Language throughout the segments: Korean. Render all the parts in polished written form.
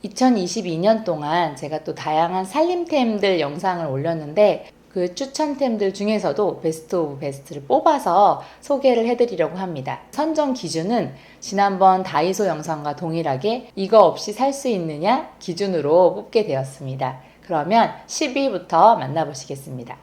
2022년 동안 제가 또 다양한 살림템들 영상을 올렸는데 그 추천템들 중에서도 베스트 오브 베스트를 뽑아서 소개를 해드리려고 합니다. 선정 기준은 지난번 다이소 영상과 동일하게 이거 없이 살 수 있느냐 기준으로 뽑게 되었습니다. 그러면 10위부터 만나보시겠습니다.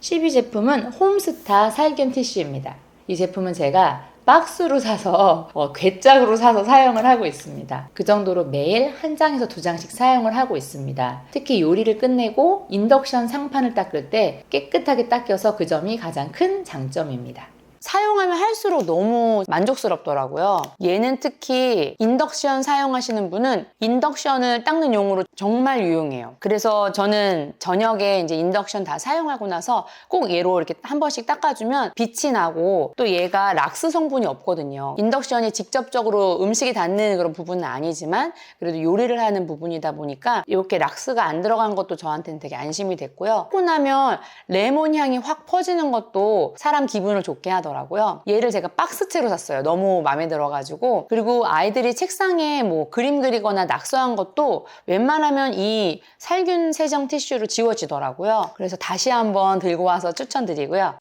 10위 제품은 홈스타 살균 티슈입니다. 이 제품은 제가 박스로 사서 괴짝으로 사서 사용을 하고 있습니다. 그 정도로 매일 한 장에서 두 장씩 사용을 하고 있습니다. 특히 요리를 끝내고 인덕션 상판을 닦을 때 깨끗하게 닦여서 그 점이 가장 큰 장점입니다. 사용하면 할수록 너무 만족스럽더라고요. 얘는 특히 인덕션 사용하시는 분은 인덕션을 닦는 용으로 정말 유용해요. 그래서 저는 저녁에 이제 인덕션 다 사용하고 나서 꼭 얘로 이렇게 한 번씩 닦아주면 빛이 나고, 또 얘가 락스 성분이 없거든요. 인덕션이 직접적으로 음식이 닿는 그런 부분은 아니지만 그래도 요리를 하는 부분이다 보니까 이렇게 락스가 안 들어간 것도 저한테는 되게 안심이 됐고요. 하고 나면 레몬 향이 확 퍼지는 것도 사람 기분을 좋게 하더라고요. 얘를 제가 박스채로 샀어요. 너무 마음에 들어가지고. 그리고 아이들이 책상에 뭐 그림 그리거나 낙서한 것도 웬만하면 이 살균 세정 티슈로 지워지더라고요. 그래서 다시 한번 들고 와서 추천드리고요.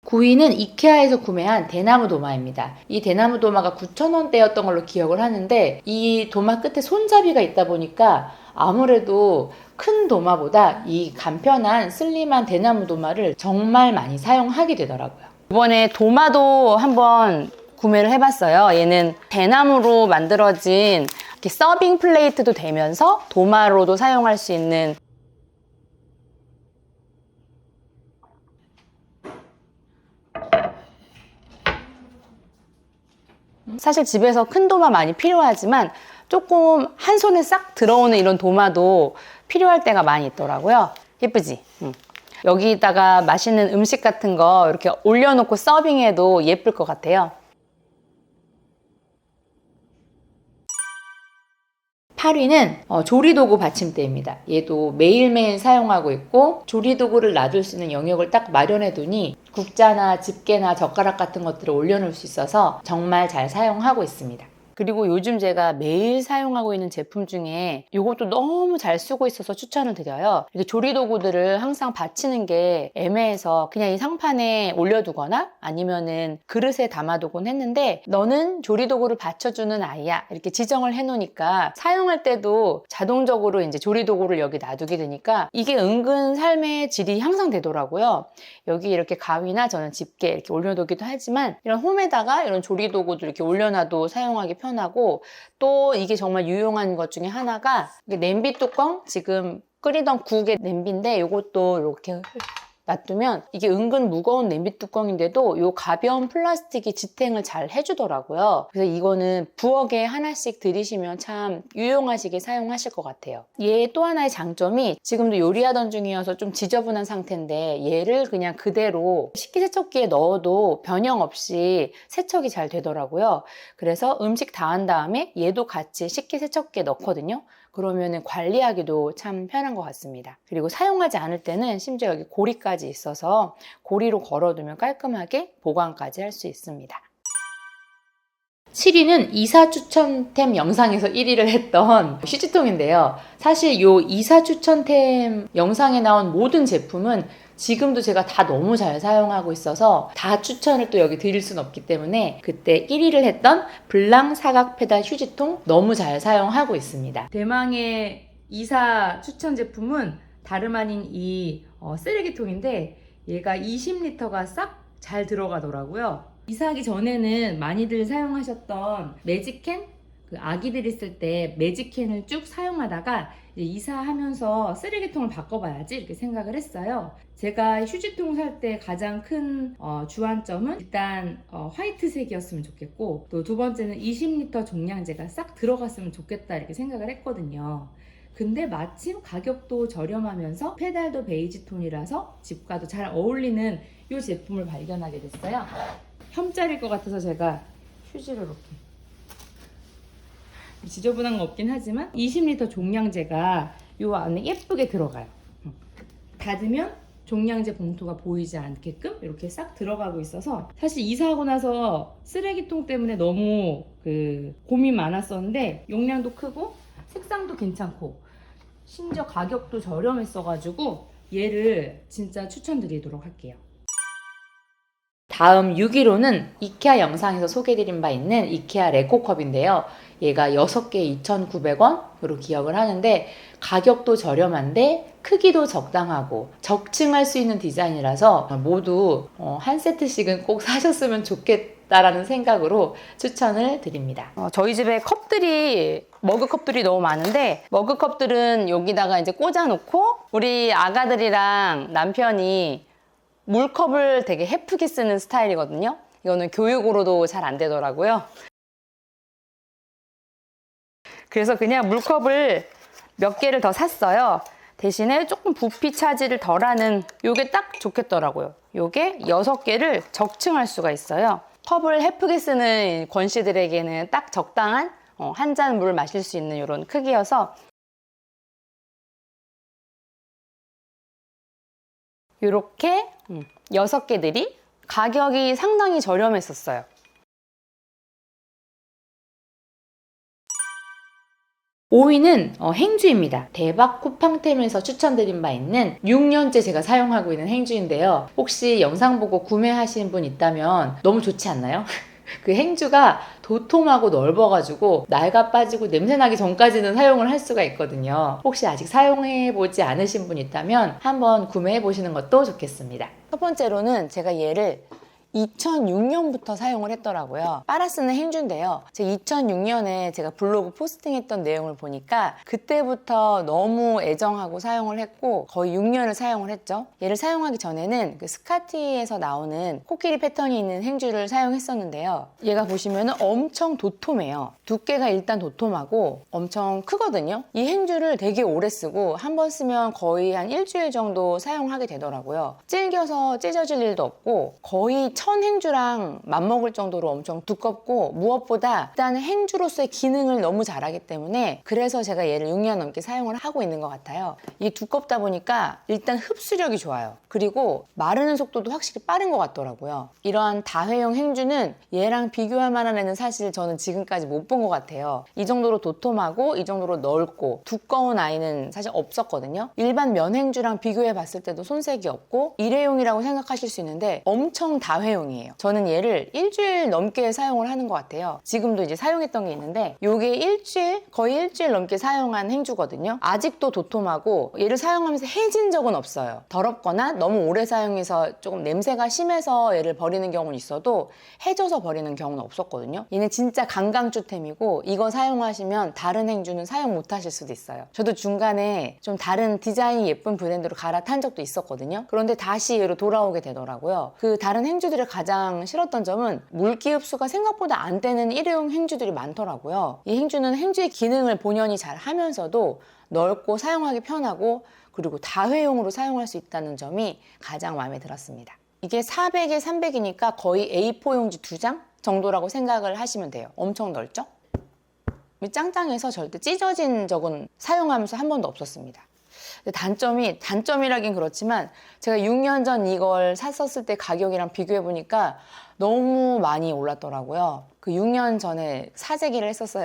9위는 이케아에서 구매한 대나무 도마입니다. 이 대나무 도마가 9,000원대였던 걸로 기억을 하는데 이 도마 끝에 손잡이가 있다 보니까 아무래도 큰 도마보다 이 간편한 슬림한 대나무 도마를 정말 많이 사용하게 되더라고요. 이번에 도마도 한번 구매를 해봤어요. 얘는 대나무로 만들어진 이렇게 서빙 플레이트도 되면서 도마로도 사용할 수 있는, 사실 집에서 큰 도마 많이 필요하지만 조금 한 손에 싹 들어오는 이런 도마도 필요할 때가 많이 있더라고요. 예쁘지? 여기다가 맛있는 음식 같은 거 이렇게 올려놓고 서빙해도 예쁠 것 같아요. 8위는 조리도구 받침대입니다. 얘도 매일매일 사용하고 있고 조리도구를 놔둘 수 있는 영역을 딱 마련해 두니 국자나 집게나 젓가락 같은 것들을 올려놓을 수 있어서 정말 잘 사용하고 있습니다. 그리고 요즘 제가 매일 사용하고 있는 제품 중에 이것도 너무 잘 쓰고 있어서 추천을 드려요. 이렇게 조리도구들을 항상 받치는 게 애매해서 그냥 이 상판에 올려두거나 아니면은 그릇에 담아두곤 했는데, 너는 조리도구를 받쳐주는 아이야 이렇게 지정을 해놓으니까 사용할 때도 자동적으로 이제 조리도구를 여기 놔두게 되니까 이게 은근 삶의 질이 향상되더라고요. 여기 이렇게 가위나 저는 집게 이렇게 올려두기도 하지만 이런 홈에다가 이런 조리도구도 이렇게 올려놔도 사용하기 편하고, 또 이게 정말 유용한 것 중에 하나가 냄비 뚜껑, 지금 끓이던 국의 냄비인데 이것도 이렇게 놔두면 이게 은근 무거운 냄비 뚜껑인데도 이 가벼운 플라스틱이 지탱을 잘 해주더라고요. 그래서 이거는 부엌에 하나씩 들이시면 참 유용하시게 사용하실 것 같아요. 얘 또 하나의 장점이 지금도 요리하던 중이어서 좀 지저분한 상태인데 얘를 그냥 그대로 식기세척기에 넣어도 변형 없이 세척이 잘 되더라고요. 그래서 음식 다 한 다음에 얘도 같이 식기세척기에 넣거든요. 그러면 관리하기도 참 편한 것 같습니다. 그리고 사용하지 않을 때는 심지어 여기 고리까지 있어서 고리로 걸어두면 깔끔하게 보관까지 할 수 있습니다. 7위는 이사 추천템 영상에서 1위를 했던 휴지통인데요. 사실 이 이사 추천템 영상에 나온 모든 제품은 지금도 제가 다 너무 잘 사용하고 있어서 다 추천을 또 여기 드릴 순 없기 때문에 그때 1위를 했던 블랑 사각 페달 휴지통 너무 잘 사용하고 있습니다. 대망의 이사 추천 제품은 다름 아닌 이 쓰레기통인데 얘가 20리터가 싹 잘 들어가더라고요. 이사하기 전에는 많이들 사용하셨던 매직캔? 그 아기들 있을 때 매직캔을 쭉 사용하다가 이사하면서 쓰레기통을 바꿔봐야지 이렇게 생각을 했어요. 제가 휴지통 살 때 가장 큰 주안점은 일단 화이트색이었으면 좋겠고, 또 두 번째는 20리터 종량제가 싹 들어갔으면 좋겠다 이렇게 생각을 했거든요. 근데 마침 가격도 저렴하면서 페달도 베이지 톤이라서 집과도 잘 어울리는 이 제품을 발견하게 됐어요. 혐짤일 것 같아서 제가 휴지를 이렇게, 지저분한 거 없긴 하지만 20리터 종량제가 이 안에 예쁘게 들어가요. 닫으면 종량제 봉투가 보이지 않게끔 이렇게 싹 들어가고 있어서 사실 이사하고 나서 쓰레기통 때문에 너무 고민 많았었는데 용량도 크고 색상도 괜찮고 심지어 가격도 저렴했어가지고 얘를 진짜 추천드리도록 할게요. 다음 6위로는 이케아 영상에서 소개드린 바 있는 이케아 레코컵인데요. 얘가 6개에 2,900원으로 기억을 하는데 가격도 저렴한데 크기도 적당하고 적층할 수 있는 디자인이라서 모두 한 세트씩은 꼭 사셨으면 좋겠다라는 생각으로 추천을 드립니다. 저희 집에 컵들이 머그컵들이 너무 많은데 머그컵들은 여기다가 이제 꽂아놓고 우리 아가들이랑 남편이 물컵을 되게 헤프게 쓰는 스타일이거든요. 이거는 교육으로도 잘 안 되더라고요. 그래서 그냥 물컵을 몇 개를 더 샀어요. 대신에 조금 부피 차지를 덜하는 요게 딱 좋겠더라고요. 요게 6개를 적층할 수가 있어요. 컵을 헤프게 쓰는 권씨들에게는 딱 적당한 한 잔 물 마실 수 있는 이런 크기여서 이렇게 6개들이 가격이 상당히 저렴했었어요. 5위는 행주입니다. 대박 쿠팡템에서 추천드린 바 있는 6년째 제가 사용하고 있는 행주인데요. 혹시 영상 보고 구매하신 분 있다면 너무 좋지 않나요? 그 행주가 도톰하고 넓어가지고 낡아 빠지고 냄새나기 전까지는 사용을 할 수가 있거든요. 혹시 아직 사용해보지 않으신 분 있다면 한번 구매해보시는 것도 좋겠습니다. 첫 번째로는 제가 얘를 2006년부터 사용을 했더라고요. 빨아 쓰는 행주인데요. 제가 2006년에 제가 블로그 포스팅했던 내용을 보니까 그때부터 너무 애정하고 사용을 했고 거의 6년을 사용을 했죠. 얘를 사용하기 전에는 그 스카티에서 나오는 코끼리 패턴이 있는 행주를 사용했었는데요. 얘가 보시면 엄청 도톰해요. 두께가 일단 도톰하고 엄청 크거든요. 이 행주를 되게 오래 쓰고 한 번 쓰면 거의 한 일주일 정도 사용하게 되더라고요. 찔겨서 찢어질 일도 없고 거의 천 행주랑 맞먹을 정도로 엄청 두껍고 무엇보다 일단 행주로서의 기능을 너무 잘하기 때문에 그래서 제가 얘를 6년 넘게 사용을 하고 있는 것 같아요. 이게 두껍다 보니까 일단 흡수력이 좋아요. 그리고 마르는 속도도 확실히 빠른 것 같더라고요. 이러한 다회용 행주는 얘랑 비교할 만한 애는 사실 저는 지금까지 못 본 것 같아요. 이 정도로 도톰하고 이 정도로 넓고 두꺼운 아이는 사실 없었거든요. 일반 면행주랑 비교해 봤을 때도 손색이 없고 일회용이라고 생각하실 수 있는데 엄청 다회용이에요. 저는 얘를 일주일 넘게 사용을 하는 것 같아요. 지금도 이제 사용했던 게 있는데 이게 거의 일주일 넘게 사용한 행주거든요. 아직도 도톰하고 얘를 사용하면서 해진 적은 없어요. 더럽거나 너무 오래 사용해서 조금 냄새가 심해서 얘를 버리는 경우는 있어도 해져서 버리는 경우는 없었거든요. 얘는 진짜 강강주템이고 이거 사용하시면 다른 행주는 사용 못 하실 수도 있어요. 저도 중간에 좀 다른 디자인이 예쁜 브랜드로 갈아탄 적도 있었거든요. 그런데 다시 얘로 돌아오게 되더라고요. 그 다른 행주들을 가장 싫었던 점은 물기 흡수가 생각보다 안 되는 일회용 행주들이 많더라고요. 이 행주는 행주의 기능을 본연이 잘 하면서도 넓고 사용하기 편하고 그리고 다회용으로 사용할 수 있다는 점이 가장 마음에 들었습니다. 이게 400에 300이니까 거의 A4 용지 2장 정도라고 생각을 하시면 돼요. 엄청 넓죠? 짱짱해서 절대 찢어진 적은 사용하면서 한 번도 없었습니다. 단점이라긴 그렇지만 제가 6년 전 이걸 샀었을 때 가격이랑 비교해 보니까 너무 많이 올랐더라고요. 그 6년 전에 사재기를 했었어요.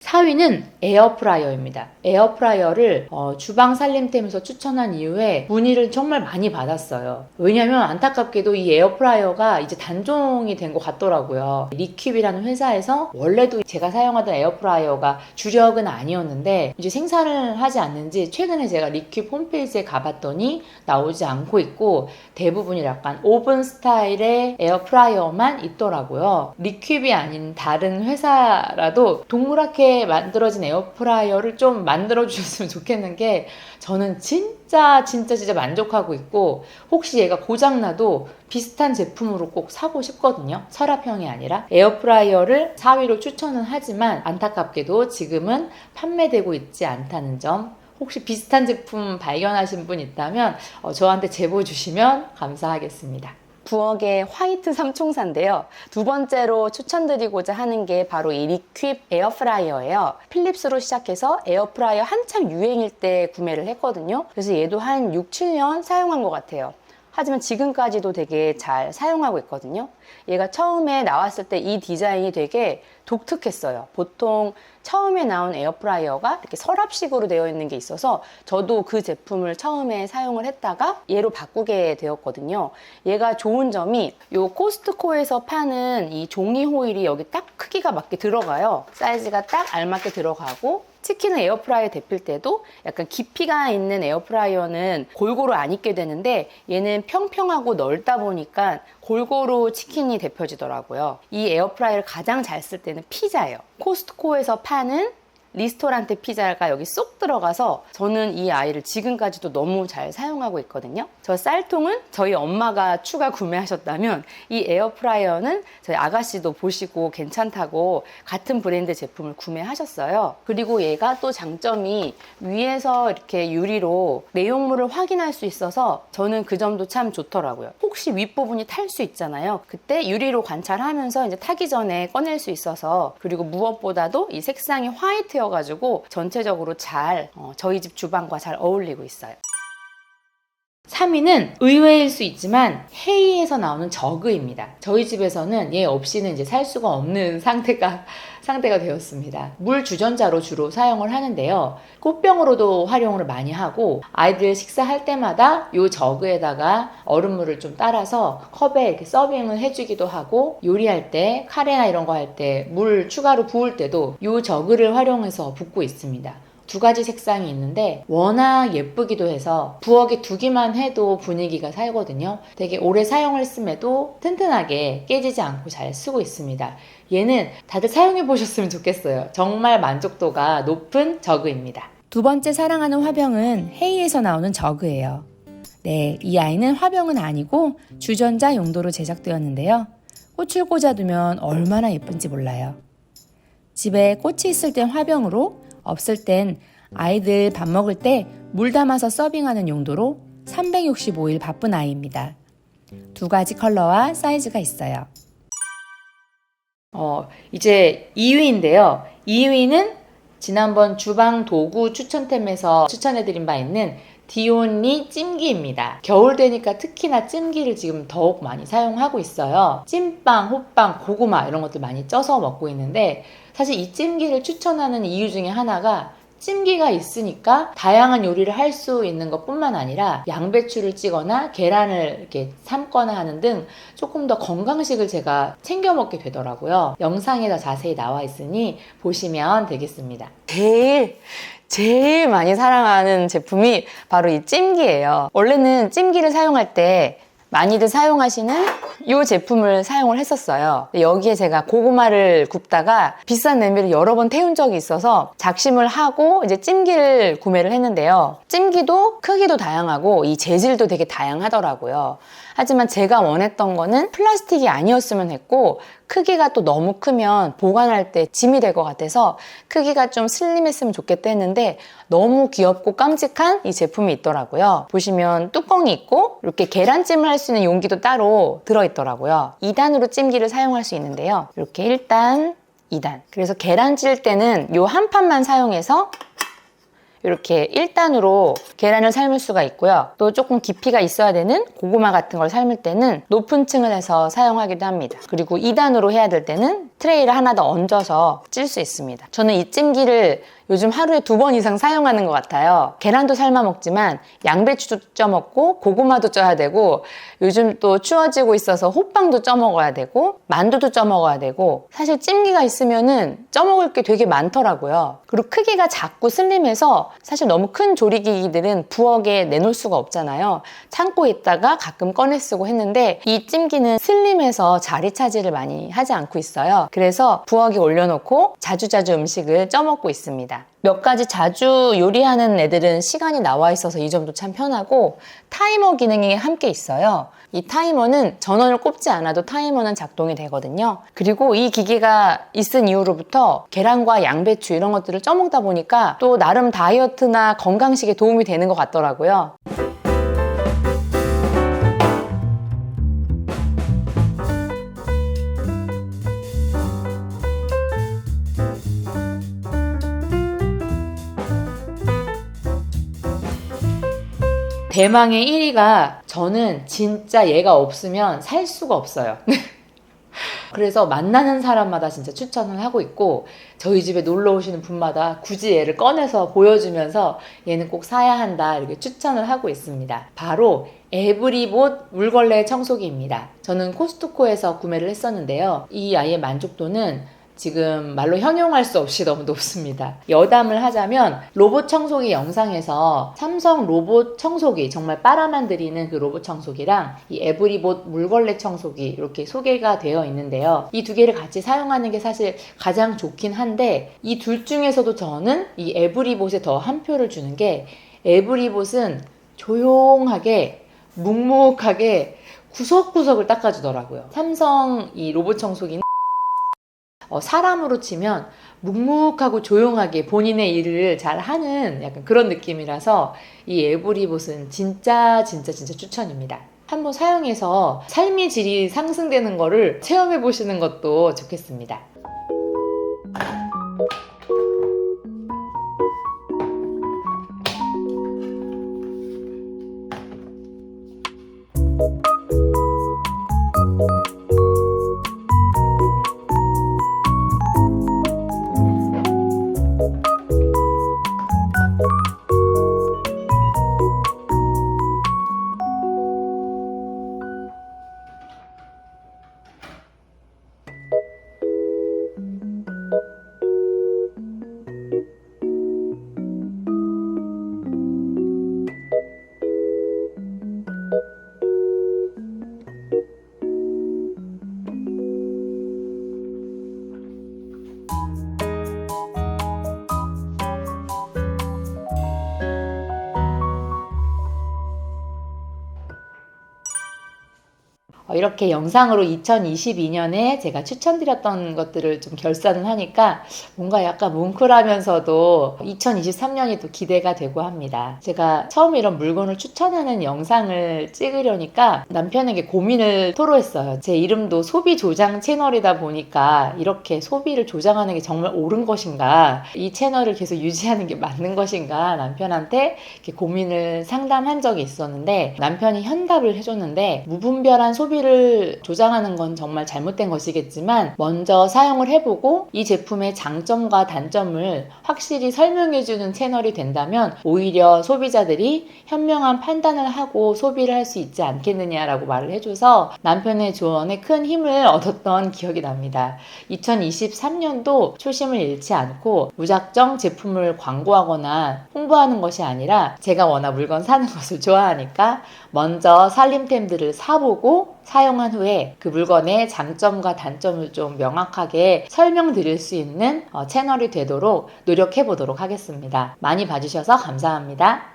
4위는 에어프라이어입니다. 에어프라이어를 주방 살림템에서 추천한 이후에 문의를 정말 많이 받았어요. 왜냐면 안타깝게도 이 에어프라이어가 이제 단종이 된 것 같더라고요. 리퀴비라는 회사에서 원래도 제가 사용하던 에어프라이어가 주력은 아니었는데 이제 생산을 하지 않는지 최근에 제가 리퀴 홈페이지에 가봤더니 나오지 않고 있고 대부분이 약간 오븐 스타일의 에어프라이어만 있더라고요. 리퀴비 아닌 다른 회사라도 동그랗게 만들어진 에어프라이어를 좀 만들어 주셨으면 좋겠는 게 저는 진짜 만족하고 있고 혹시 얘가 고장나도 비슷한 제품으로 꼭 사고 싶거든요. 서랍형이 아니라 에어프라이어를 4위로 추천은 하지만 안타깝게도 지금은 판매되고 있지 않다는 점 혹시 비슷한 제품 발견하신 분 있다면 저한테 제보 주시면 감사하겠습니다. 부엌의 화이트 삼총사인데요. 두 번째로 추천드리고자 하는 게 바로 이 리퀴드 에어프라이어예요. 필립스로 시작해서 에어프라이어 한참 유행일 때 구매를 했거든요. 그래서 얘도 한 6, 7년 사용한 것 같아요. 하지만 지금까지도 되게 잘 사용하고 있거든요. 얘가 처음에 나왔을 때 이 디자인이 되게 독특했어요. 보통 처음에 나온 에어프라이어가 이렇게 서랍식으로 되어 있는 게 있어서 저도 그 제품을 처음에 사용을 했다가 얘로 바꾸게 되었거든요. 얘가 좋은 점이 요 코스트코에서 파는 이 종이 호일이 여기 딱 크기가 맞게 들어가요. 사이즈가 딱 알맞게 들어가고, 치킨을 에어프라이어 데필 때도 약간 깊이가 있는 에어프라이어는 골고루 안 익게 되는데 얘는 평평하고 넓다 보니까 골고루 치킨이 데펴지더라고요. 이 에어프라이어를 가장 잘 쓸 때는 피자예요. 코스트코에서 파는 리스토랑테 피자가 여기 쏙 들어가서 저는 이 아이를 지금까지도 너무 잘 사용하고 있거든요. 저 쌀통은 저희 엄마가 추가 구매하셨다면 이 에어프라이어는 저희 아가씨도 보시고 괜찮다고 같은 브랜드 제품을 구매하셨어요. 그리고 얘가 또 장점이 위에서 이렇게 유리로 내용물을 확인할 수 있어서 저는 그 점도 참 좋더라고요. 혹시 윗부분이 탈 수 있잖아요. 그때 유리로 관찰하면서 이제 타기 전에 꺼낼 수 있어서, 그리고 무엇보다도 이 색상이 화이트 가지고 전체적으로 잘 저희 집 주방과 잘 어울리고 있어요. 3위는 의외일 수 있지만 헤이에서 나오는 저그입니다. 저희 집에서는 얘 없이는 이제 살 수가 없는 상태가 되었습니다. 물 주전자로 주로 사용을 하는데요. 꽃병으로도 활용을 많이 하고, 아이들 식사할 때마다 이 저그에다가 얼음물을 좀 따라서 컵에 이렇게 서빙을 해주기도 하고, 요리할 때 카레나 이런 거 할 때 물 추가로 부을 때도 이 저그를 활용해서 붓고 있습니다. 두 가지 색상이 있는데 워낙 예쁘기도 해서 부엌에 두기만 해도 분위기가 살거든요. 되게 오래 사용을 했음에도 튼튼하게 깨지지 않고 잘 쓰고 있습니다. 얘는 다들 사용해 보셨으면 좋겠어요. 정말 만족도가 높은 저그입니다. 두 번째 사랑하는 화병은 헤이에서 나오는 저그예요. 네, 이 아이는 화병은 아니고 주전자 용도로 제작되었는데요. 꽃을 꽂아두면 얼마나 예쁜지 몰라요. 집에 꽃이 있을 땐 화병으로, 없을 땐 아이들 밥 먹을 때 물 담아서 서빙하는 용도로 365일 바쁜 아이입니다. 두 가지 컬러와 사이즈가 있어요. 이제 2위인데요. 2위는 지난번 주방 도구 추천템에서 추천해드린 바 있는 디온리 찜기입니다. 겨울 되니까 특히나 찜기를 지금 더욱 많이 사용하고 있어요. 찐빵, 호빵, 고구마 이런 것들 많이 쪄서 먹고 있는데, 사실 이 찜기를 추천하는 이유 중에 하나가 찜기가 있으니까 다양한 요리를 할 수 있는 것 뿐만 아니라 양배추를 찌거나 계란을 이렇게 삶거나 하는 등 조금 더 건강식을 제가 챙겨 먹게 되더라고요. 영상에 더 자세히 나와 있으니 보시면 되겠습니다. 제일 많이 사랑하는 제품이 바로 이 찜기예요. 원래는 찜기를 사용할 때 많이들 사용하시는 이 제품을 사용을 했었어요. 여기에 제가 고구마를 굽다가 비싼 냄비를 여러 번 태운 적이 있어서 작심을 하고 이제 찜기를 구매를 했는데요. 찜기도 크기도 다양하고 이 재질도 되게 다양하더라고요. 하지만 제가 원했던 거는 플라스틱이 아니었으면 했고, 크기가 또 너무 크면 보관할 때 짐이 될 것 같아서 크기가 좀 슬림했으면 좋겠다 했는데, 너무 귀엽고 깜찍한 이 제품이 있더라고요. 보시면 뚜껑이 있고 이렇게 계란찜을 할 수 있는 용기도 따로 들어있더라고요. 2단으로 찜기를 사용할 수 있는데요. 이렇게 1단, 2단. 그래서 계란 찔 때는 이 한 판만 사용해서 이렇게 1단으로 계란을 삶을 수가 있고요. 또 조금 깊이가 있어야 되는 고구마 같은 걸 삶을 때는 높은 층을 해서 사용하기도 합니다. 그리고 2단으로 해야 될 때는 트레이를 하나 더 얹어서 찔 수 있습니다. 저는 이 찜기를 요즘 하루에 2번 이상 사용하는 것 같아요. 계란도 삶아 먹지만 양배추도 쪄 먹고 고구마도 쪄야 되고, 요즘 또 추워지고 있어서 호빵도 쪄 먹어야 되고 만두도 쪄 먹어야 되고, 사실 찜기가 있으면은 쪄 먹을 게 되게 많더라고요. 그리고 크기가 작고 슬림해서 사실 너무 큰 조리기기들은 부엌에 내놓을 수가 없잖아요. 창고에 있다가 가끔 꺼내 쓰고 했는데, 이 찜기는 슬림해서 자리 차지를 많이 하지 않고 있어요. 그래서 부엌에 올려놓고 자주자주 음식을 쪄 먹고 있습니다. 몇 가지 자주 요리하는 애들은 시간이 나와 있어서 이 점도 참 편하고, 타이머 기능이 함께 있어요. 이 타이머는 전원을 꼽지 않아도 타이머는 작동이 되거든요. 그리고 이 기계가 있은 이후로부터 계란과 양배추 이런 것들을 쪄먹다 보니까 또 나름 다이어트나 건강식에 도움이 되는 것 같더라고요. 대망의 1위가 저는 진짜 얘가 없으면 살 수가 없어요. 그래서 만나는 사람마다 진짜 추천을 하고 있고 저희 집에 놀러 오시는 분마다 굳이 얘를 꺼내서 보여주면서 얘는 꼭 사야 한다 이렇게 추천을 하고 있습니다. 바로 에브리봇 물걸레 청소기입니다. 저는 코스트코에서 구매를 했었는데요. 이 아이의 만족도는 지금 말로 형용할 수 없이 너무 높습니다. 여담을 하자면 로봇 청소기 영상에서 삼성 로봇 청소기 정말 빨아만 들이는 그 로봇 청소기랑 이 에브리봇 물걸레 청소기 이렇게 소개가 되어 있는데요. 이 두 개를 같이 사용하는 게 사실 가장 좋긴 한데 이 둘 중에서도 저는 이 에브리봇에 더 한 표를 주는 게 에브리봇은 조용하게 묵묵하게 구석구석을 닦아주더라고요. 삼성 이 로봇 청소기는 사람으로 치면 묵묵하고 조용하게 본인의 일을 잘 하는 약간 그런 느낌이라서 이 에브리봇은 진짜 추천입니다. 한번 사용해서 삶의 질이 상승되는 거를 체험해 보시는 것도 좋겠습니다. 이렇게 영상으로 2022년에 제가 추천드렸던 것들을 좀 결산을 하니까 뭔가 약간 뭉클하면서도 2023년이 또 기대가 되고 합니다. 제가 처음 이런 물건을 추천하는 영상을 찍으려니까 남편에게 고민을 토로했어요. 제 이름도 소비 조장 채널이다 보니까 이렇게 소비를 조장하는 게 정말 옳은 것인가, 이 채널을 계속 유지하는 게 맞는 것인가 남편한테 이렇게 고민을 상담한 적이 있었는데 남편이 현답을 해줬는데 무분별한 소비를 조장하는 건 정말 잘못된 것이겠지만 먼저 사용을 해보고 이 제품의 장점과 단점을 확실히 설명해주는 채널이 된다면 오히려 소비자들이 현명한 판단을 하고 소비를 할 수 있지 않겠느냐라고 말을 해줘서 남편의 조언에 큰 힘을 얻었던 기억이 납니다. 2023년도 초심을 잃지 않고 무작정 제품을 광고하거나 홍보하는 것이 아니라 제가 워낙 물건 사는 것을 좋아하니까 먼저 살림템들을 사보고 사용한 후에 그 물건의 장점과 단점을 좀 명확하게 설명드릴 수 있는 채널이 되도록 노력해 보도록 하겠습니다. 많이 봐주셔서 감사합니다.